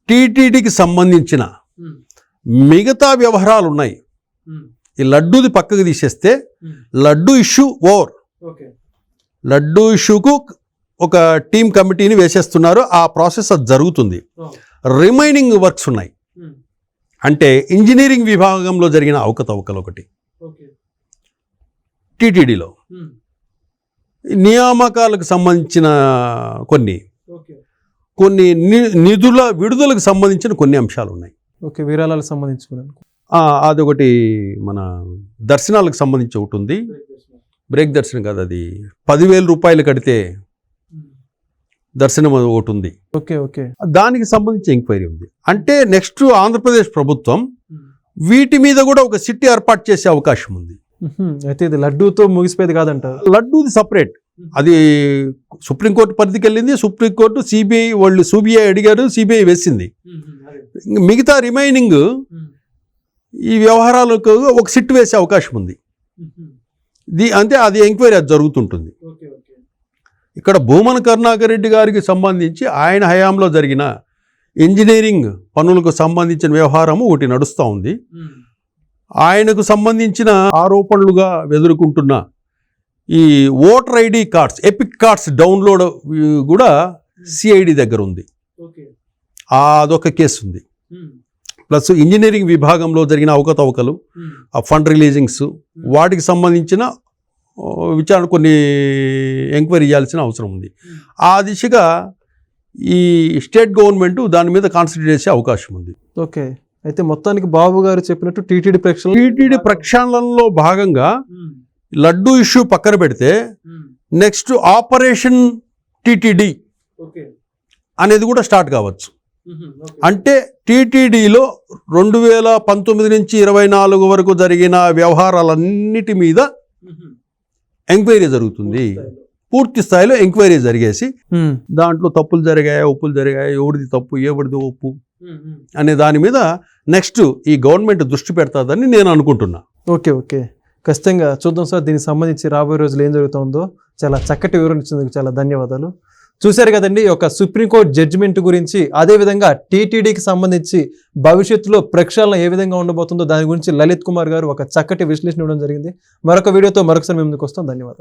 టీటీడీకి సంబంధించిన మిగతా వ్యవహారాలు ఉన్నాయి. ఈ లడ్డూది పక్కకు తీసేస్తే లడ్డూ ఇష్యూ ఓవర్. లడ్డూ ఇష్యూకు ఒక టీం కమిటీని వేసేస్తున్నారు, ఆ ప్రాసెస్ అది జరుగుతుంది. రిమైనింగ్ వర్క్స్ ఉన్నాయి. అంటే ఇంజనీరింగ్ విభాగంలో జరిగిన అవకతవకలు ఒకటి, టీటీడీలో నియామకాలకు సంబంధించిన కొన్ని నిధుల విడుదలకు సంబంధించిన కొన్ని అంశాలు ఉన్నాయి. ఓకే, విరాళాలకు సంబంధించి అదొకటి, మన దర్శనాలకు సంబంధించి ఒకటి ఉంది. బ్రేక్ దర్శనం కాదు, అది 10,000 రూపాయలు కడితే దర్శనం ఒకటి ఉంది. ఓకే ఓకే, దానికి సంబంధించి ఎంక్వైరీ ఉంది. అంటే నెక్స్ట్ ఆంధ్రప్రదేశ్ ప్రభుత్వం వీటి మీద కూడా ఒక సిట్ ఏర్పాటు చేసే అవకాశం ఉంది. అయితే ఇది లడ్డూతో ముగిసిపోయేది కాదంటారు. లడ్డూది సపరేట్, అది సుప్రీంకోర్టు పరిధికి వెళ్ళింది. సుప్రీంకోర్టు సిబిఐ అడిగారు, సిబిఐ వేసింది. మిగతా రిమైనింగ్ ఈ వ్యవహారాలకు ఒక సిట్ వేసే అవకాశం ఉంది. అంటే అది ఎంక్వైరీ అది జరుగుతుంటుంది. ఇక్కడ భూమన కరుణాకర్ రెడ్డి గారికి సంబంధించి ఆయన హయాంలో జరిగిన ఇంజనీరింగ్ పనులకు సంబంధించిన వ్యవహారము ఒకటి నడుస్తూ ఉంది. ఆయనకు సంబంధించిన ఆరోపణలుగా ఎదుర్కొంటున్న ఈ voter ID cards, epic cards download కూడా సిఐడి దగ్గర ఉంది. అదొక కేసు ఉంది. ప్లస్ ఇంజనీరింగ్ విభాగంలో జరిగిన అవకతవకలు, ఆ ఫండ్ రిలీజింగ్స్, వాటికి సంబంధించిన విచారణ కొన్ని ఎంక్వైరీ చేయాల్సిన అవసరం ఉంది. ఆ దిశగా ఈ స్టేట్ గవర్నమెంట్ దాని మీద కాన్సన్ట్రేట్ చేసే అవకాశం ఉంది. ఓకే, అయితే మొత్తానికి బాబు గారు చెప్పినట్టు టీటీడీ ప్రక్షాళనలో భాగంగా లడ్డు ఇష్యూ పక్కన పెడితే నెక్స్ట్ ఆపరేషన్ టిటిడి అనేది కూడా స్టార్ట్ కావచ్చు. అంటే టీటీడీలో 2019 నుంచి 24 వరకు జరిగిన వ్యవహారాలన్నిటి మీద ఎంక్వైరీ జరుగుతుంది. పూర్తి స్థాయిలో ఎంక్వైరీ జరిగేసి దాంట్లో తప్పులు జరిగాయా, ఒప్పులు జరిగాయా, ఎవరిది తప్పు ఎవరిది ఒప్పు అనే దాని మీద నెక్స్ట్ ఈ గవర్నమెంట్ దృష్టి పెడతాదని నేను అనుకుంటున్నా. ఓకే ఖచ్చితంగా చూద్దాం సార్. దీనికి సంబంధించి రాబోయే రోజులు ఏం జరుగుతుందో చాలా చక్కటి వివరణ ఇచ్చినందుకు చాలా ధన్యవాదాలు. చూశారు కదండి ఈ యొక్క సుప్రీంకోర్టు జడ్జిమెంట్ గురించి, అదేవిధంగా టీటీడీకి సంబంధించి భవిష్యత్తులో ప్రక్షాళన ఏ విధంగా ఉండబోతుందో దాని గురించి లలిత్ కుమార్ గారు ఒక చక్కటి విశ్లేషణ ఇవ్వడం జరిగింది. మరొక వీడియోతో మరొకసారి మేము ముందుకు వస్తాం. ధన్యవాదాలు.